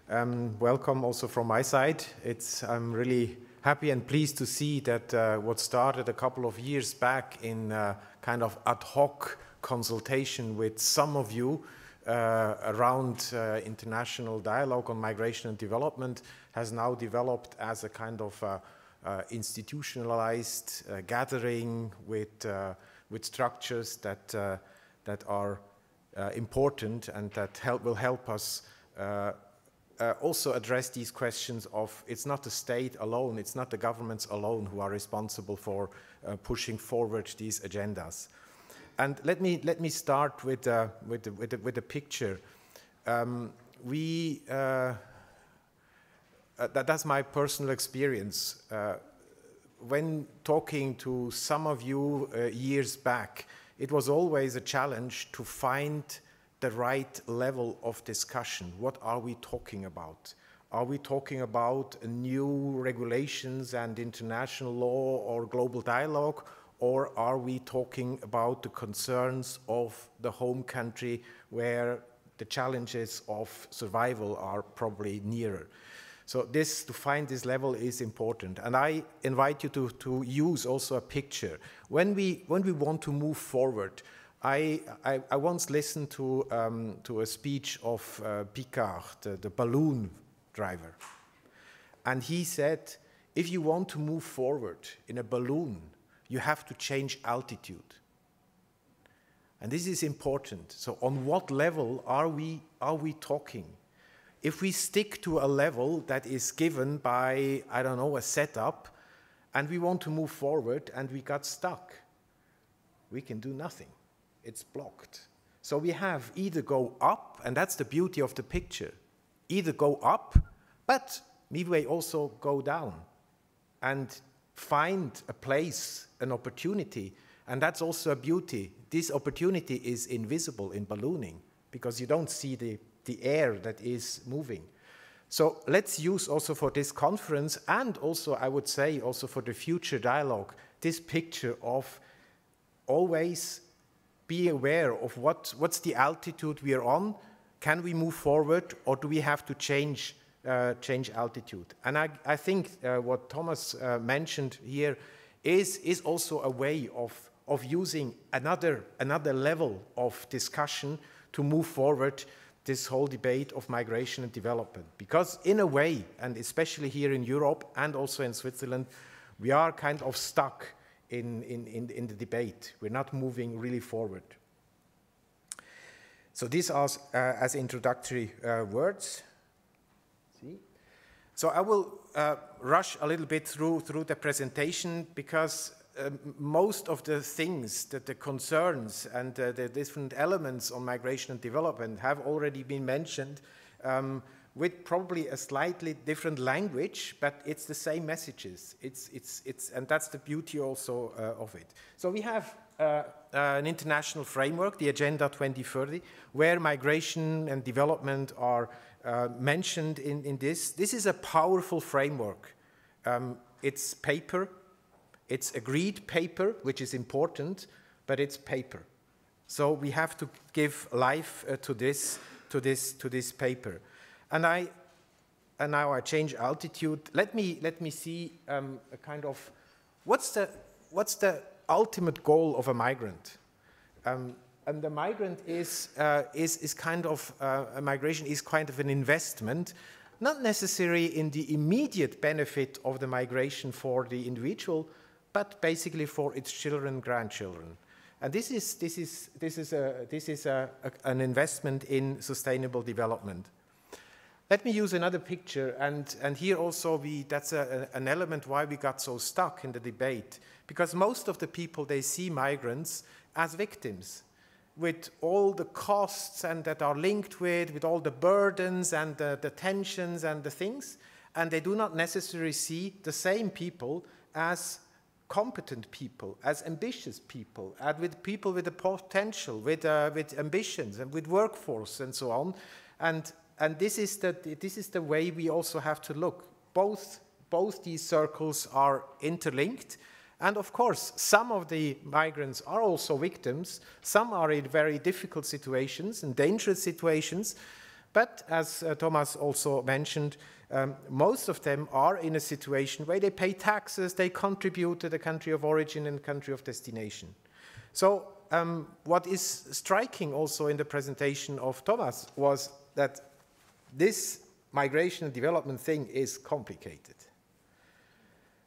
Welcome also from my side. I'm really happy and pleased to see that what started a couple of years back in kind of ad hoc consultation with some of you around international dialogue on migration and development has now developed as a kind of institutionalized gathering with structures that are important and that will help us also address these questions of it's not the state alone, it's not the governments alone who are responsible for pushing forward these agendas. And let me start with a picture. That's my personal experience. When talking to some of you years back, it was always a challenge to find the right level of discussion. What are we talking about? Are we talking about new regulations and international law or global dialogue, or are we talking about the concerns of the home country where the challenges of survival are probably nearer? So to find this level is important. And I invite you to use also a picture. When we want to move forward, I once listened to a speech of Picard, the balloon driver. And he said, if you want to move forward in a balloon, you have to change altitude. And this is important. So on what level are we talking? If we stick to a level that is given by, I don't know, a setup, and we want to move forward and we got stuck, we can do nothing. It's blocked. So we have either go up, and that's the beauty of the picture, either go up, but we may also go down and find a place, an opportunity, and that's also a beauty. This opportunity is invisible in ballooning because you don't see the air that is moving. So let's use also for this conference and also, I would say, also for the future dialogue, this picture of always be aware of what's the altitude we are on. Can we move forward, or do we have to change altitude? And I think what Thomas mentioned here is also a way of using another level of discussion to move forward this whole debate of migration and development. Because in a way, and especially here in Europe and also in Switzerland, we are kind of stuck in the debate. We're not moving really forward. So these are as introductory words. See? So I will rush a little bit through the presentation because most of the things, that the concerns and the different elements on migration and development have already been mentioned with probably a slightly different language, but it's the same messages. And that's the beauty also of it. So we have an international framework, the Agenda 2030, where migration and development are mentioned in this. This is a powerful framework. It's paper. It's agreed paper, which is important, but it's paper. So we have to give life to this paper. And now I change altitude. Let me see a kind of what's the ultimate goal of a migrant. And the migrant is kind of a migration is kind of an investment, not necessarily in the immediate benefit of the migration for the individual, but basically for its children and grandchildren. And this is an investment in sustainable development. Let me use another picture, and here also that's an element why we got so stuck in the debate, because most of the people, they see migrants as victims, with all the costs and that are linked with all the burdens and the tensions and the things, and they do not necessarily see the same people as competent people, as ambitious people, and with people with a potential, with ambitions, and with workforce, and so on. And this is the way we also have to look. Both these circles are interlinked, and of course, some of the migrants are also victims. Some are in very difficult situations and dangerous situations, But as Thomas also mentioned, most of them are in a situation where they pay taxes, they contribute to the country of origin and country of destination. So what is striking also in the presentation of Thomas was that this migration and development thing is complicated.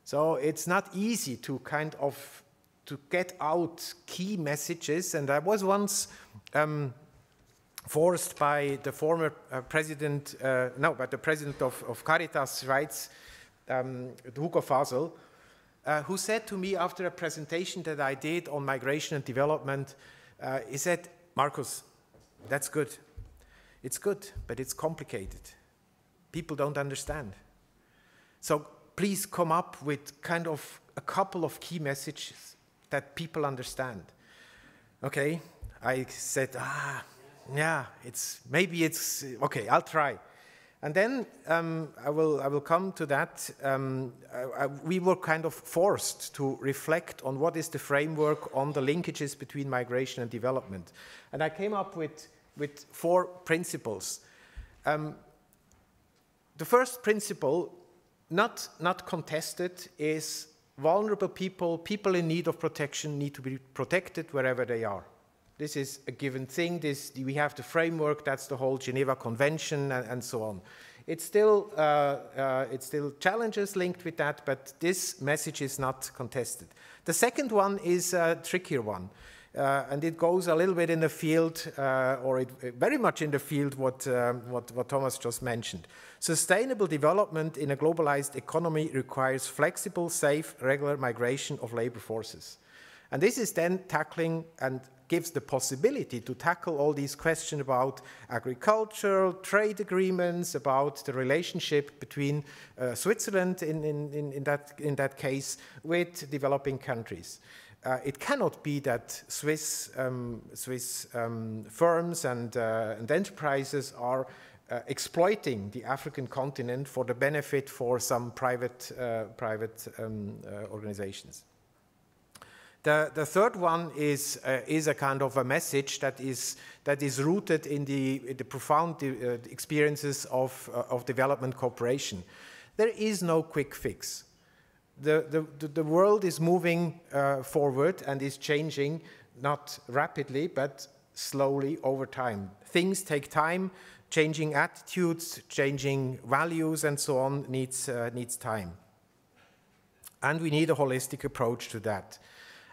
So it's not easy to kind of to get out key messages. And I was once forced by the former president, the president of Caritas Rights, Hugo Fasel, who said to me after a presentation that I did on migration and development, he said, Markus, that's good. It's good, but it's complicated. People don't understand. So please come up with kind of a couple of key messages that people understand. Okay, I said, yeah, maybe it's okay, I'll try. And then I will come to that. We were kind of forced to reflect on what is the framework on the linkages between migration and development. And I came up with 4 principles. The first principle, not contested, is vulnerable people in need of protection need to be protected wherever they are. This is a given thing. We have the framework, that's the whole Geneva Convention and so on. It's still challenges linked with that, but this message is not contested. The second one is a trickier one. And it goes a little bit in the field, very much in the field what Thomas just mentioned. Sustainable development in a globalized economy requires flexible, safe, regular migration of labor forces. And this is then tackling and gives the possibility to tackle all these questions about agriculture, trade agreements, about the relationship between Switzerland in that case with developing countries. It cannot be that Swiss firms and enterprises are exploiting the African continent for the benefit for some private organizations. The third one is a kind of a message that is rooted in the profound experiences of development cooperation. There is no quick fix. The world is moving forward and is changing, not rapidly, but slowly over time. Things take time. Changing attitudes, changing values, and so on needs time. And we need a holistic approach to that.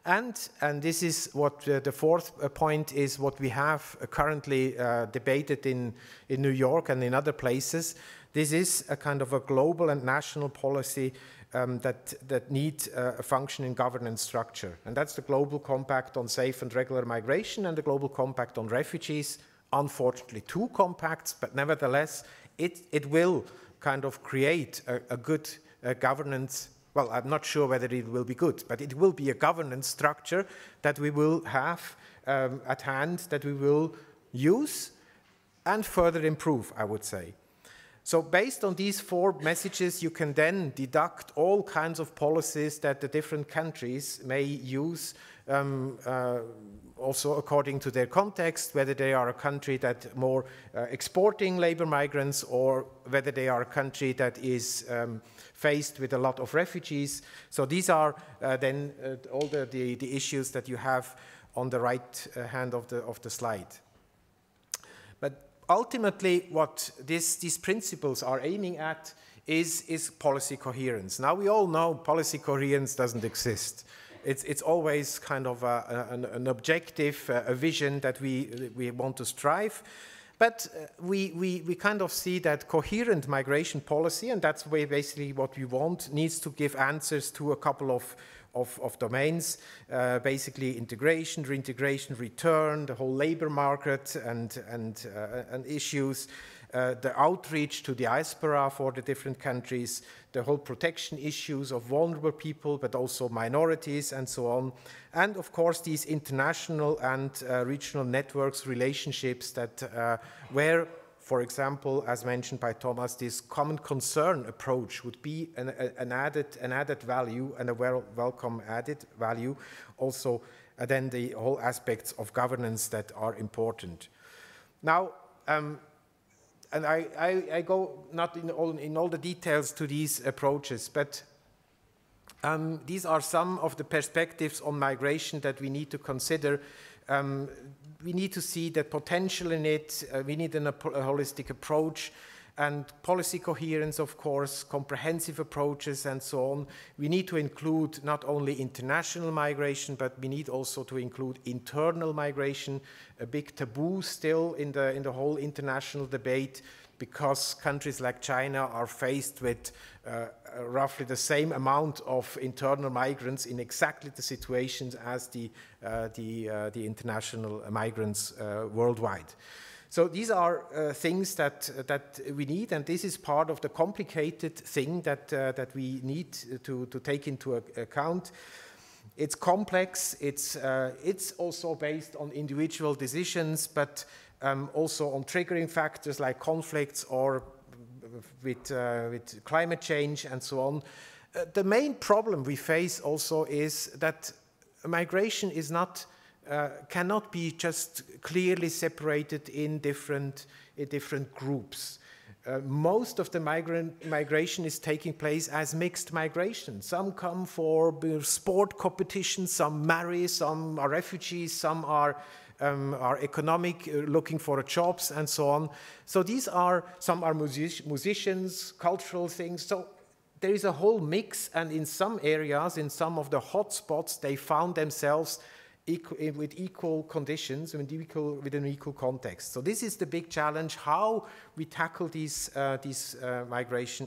And this is what the fourth point is, what we have currently debated in New York and in other places. This is a kind of a global and national policy that need a functioning governance structure. And that's the Global Compact on Safe and Regular Migration and the Global Compact on Refugees. Unfortunately, 2 compacts, but nevertheless, it will kind of create a good governance. Well, I'm not sure whether it will be good, but it will be a governance structure that we will have at hand, that we will use and further improve, I would say. So based on these 4 messages, you can then deduct all kinds of policies that the different countries may use, also according to their context, whether they are a country that more exporting labor migrants or whether they are a country that is faced with a lot of refugees. So these are then all the issues that you have on the right hand of the slide. But ultimately, what these principles are aiming at is policy coherence. Now, we all know policy coherence doesn't exist. It's always kind of an objective, a vision that we want to strive. But we kind of see that coherent migration policy, and that's basically what we want, needs to give answers to a couple of domains, basically integration, reintegration, return, the whole labor market and issues, the outreach to the diaspora for the different countries, the whole protection issues of vulnerable people, but also minorities and so on. And of course, these international and regional networks, relationships that where, for example, as mentioned by Thomas, this common concern approach would be an added value and a welcome added value. Also, then the whole aspects of governance that are important. Now, and I go not in all the details to these approaches, but these are some of the perspectives on migration that we need to consider. We need to see the potential in it. We need a holistic approach and policy coherence, of course, comprehensive approaches and so on. We need to include not only international migration, but we need also to include internal migration, a big taboo still in the whole international debate, because countries like China are faced with roughly the same amount of internal migrants in exactly the situations as the international migrants worldwide. So these are things that we need, and this is part of the complicated thing that we need to take into account. It's complex. It's also based on individual decisions, but also on triggering factors like conflicts or with climate change and so on. The main problem we face also is that migration is not cannot be just clearly separated in different groups. Most of the migration is taking place as mixed migration. Some come for sport competitions, some marry, some are refugees, some are economic, looking for jobs and so on. So some are musicians, cultural things. So there is a whole mix, and in some areas, in some of the hotspots, they found themselves with equal conditions, with an equal context. So this is the big challenge, how we tackle these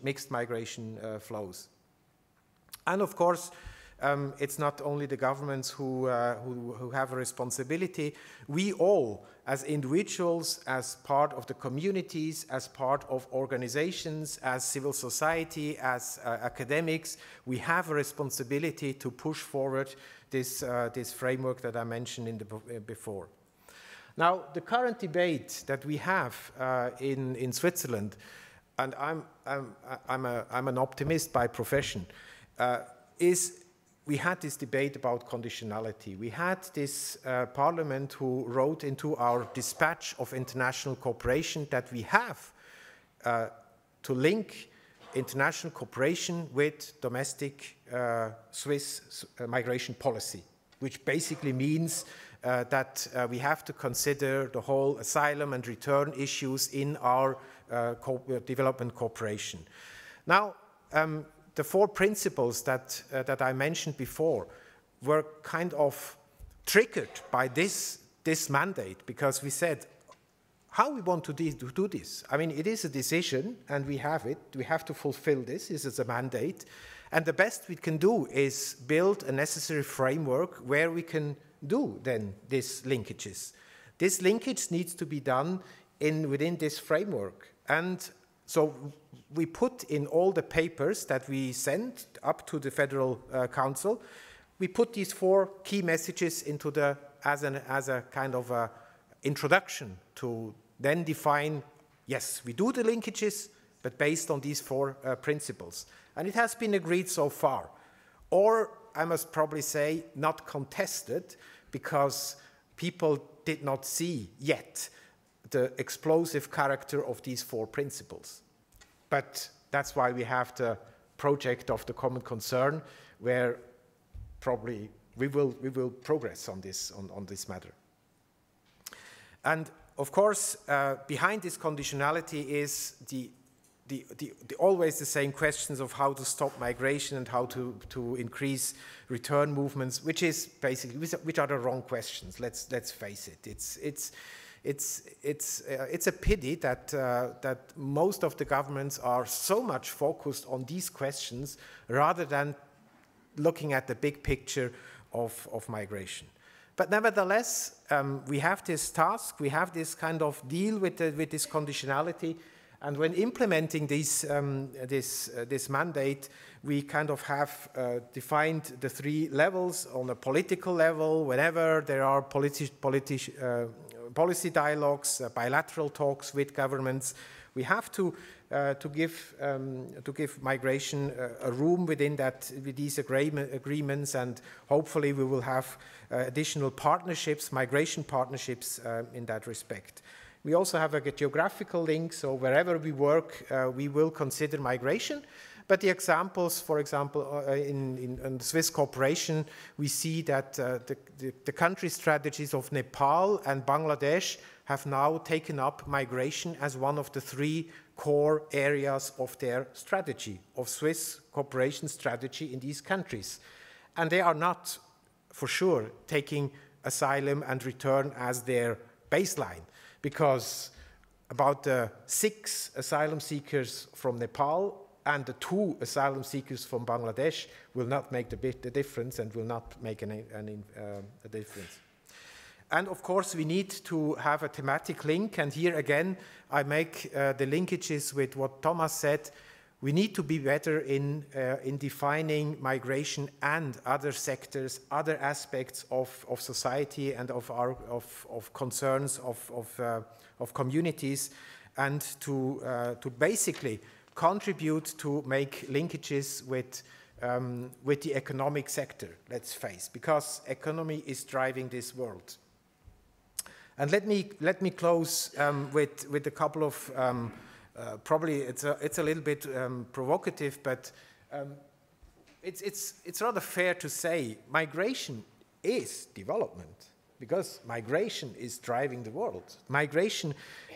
mixed migration flows. And of course, it's not only the governments who have a responsibility. We all, as individuals, as part of the communities, as part of organizations, as civil society, as academics, we have a responsibility to push forward this framework that I mentioned before. Now, the current debate that we have in Switzerland, and I'm an optimist by profession, is we had this debate about conditionality. We had this parliament who wrote into our dispatch of international cooperation that we have to link international cooperation with domestic Swiss migration policy, which basically means that we have to consider the whole asylum and return issues in our development cooperation. Now, the 4 principles that I mentioned before were kind of triggered by this mandate, because we said, how we want to do this? I mean, it is a decision, and we have it. We have to fulfill this. This is a mandate. And the best we can do is build a necessary framework where we can do then these linkages. This linkage needs to be done within this framework. And so we put in all the papers that we sent up to the Federal Council, we put these 4 key messages into as a kind of a introduction to then define, yes, we do the linkages, but based on these 4 principles. And it has been agreed so far. Or, I must probably say, not contested, because people did not see yet the explosive character of these 4 principles. But that's why we have the project of the common concern, where probably we will progress on this matter. And of course, behind this conditionality is always the same questions of how to stop migration and how to increase return movements, which is basically which are the wrong questions. Let's face it. It's a pity that most of the governments are so much focused on these questions rather than looking at the big picture of migration. But nevertheless, we have this task, we have this kind of deal with this conditionality, and when implementing this mandate, we kind of have defined the 3 levels. On a political level, whenever there are policy dialogues, bilateral talks with governments, we have to give migration a room within these agreements, and hopefully we will have additional partnerships, migration partnerships in that respect. We also have a geographical link, so wherever we work, we will consider migration. But the examples, for example, in Swiss cooperation, we see that the country strategies of Nepal and Bangladesh have now taken up migration as one of the 3 core areas of their strategy, of Swiss cooperation strategy in these countries. And they are not, for sure, taking asylum and return as their baseline, because about 6 asylum seekers from Nepal and the 2 asylum seekers from Bangladesh will not make the difference and will not make a difference. And of course, we need to have a thematic link. And here again, I make the linkages with what Thomas said. We need to be better in defining migration and other sectors, other aspects of society and of concerns of communities, and to basically contribute to make linkages with the economic sector, let's face, because economy is driving this world. And let me close with a couple of probably it's a little bit provocative, but it's rather fair to say migration is development, because migration is driving the world. Migration,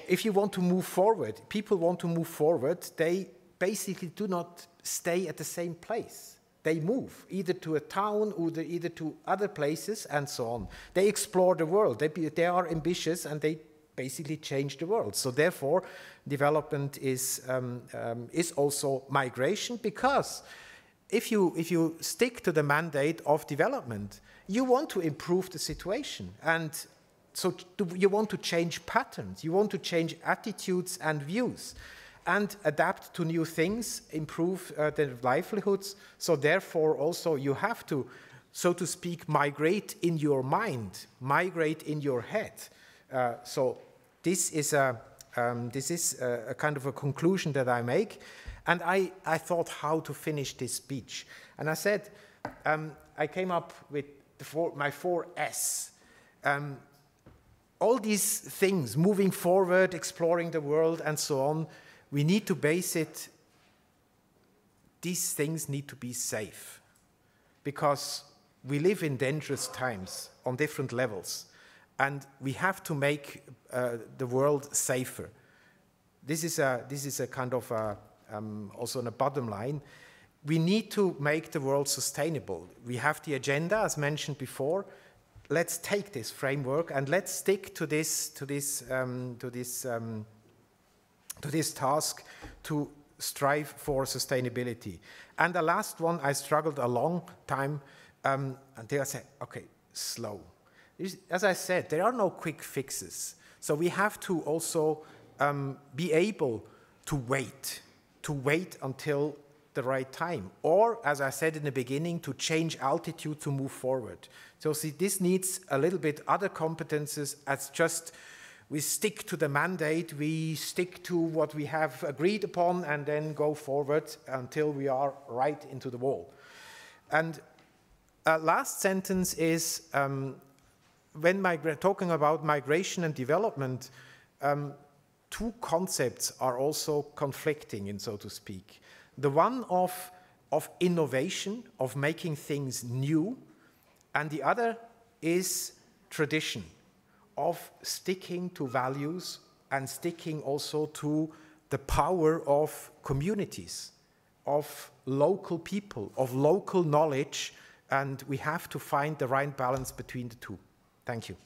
if you want to move forward, people want to move forward, they basically do not stay at the same place. They move either to a town or either to other places and so on. They explore the world. They are ambitious and they basically change the world. So therefore, development is also migration, because if you stick to the mandate of development, you want to improve the situation. And so you want to change patterns. You want to change attitudes and views and adapt to new things, improve their livelihoods. So therefore, also you have to, so to speak, migrate in your mind, migrate in your head. So this is a kind of a conclusion that I make. And I thought how to finish this speech. And I said, I came up with my 4 S. All these things, moving forward, exploring the world, and so on, we need to base it, these things need to be safe, because we live in dangerous times on different levels, and we have to make the world safer. This is a kind of also on a bottom line. We need to make the world sustainable. We have the agenda, as mentioned before. Let's take this framework and let's stick to this task to strive for sustainability. And the last one, I struggled a long time until I said, okay, slow. As I said, there are no quick fixes. So we have to also be able to wait until the right time. Or, as I said in the beginning, to change altitude to move forward. So see, this needs a little bit other competences as just we stick to the mandate, we stick to what we have agreed upon, and then go forward until we are right into the wall. And last sentence is, when talking about migration and development, 2 concepts are also conflicting, in so to speak. The one of innovation, of making things new, and the other is tradition, of sticking to values and sticking also to the power of communities, of local people, of local knowledge, and we have to find the right balance between the 2. Thank you.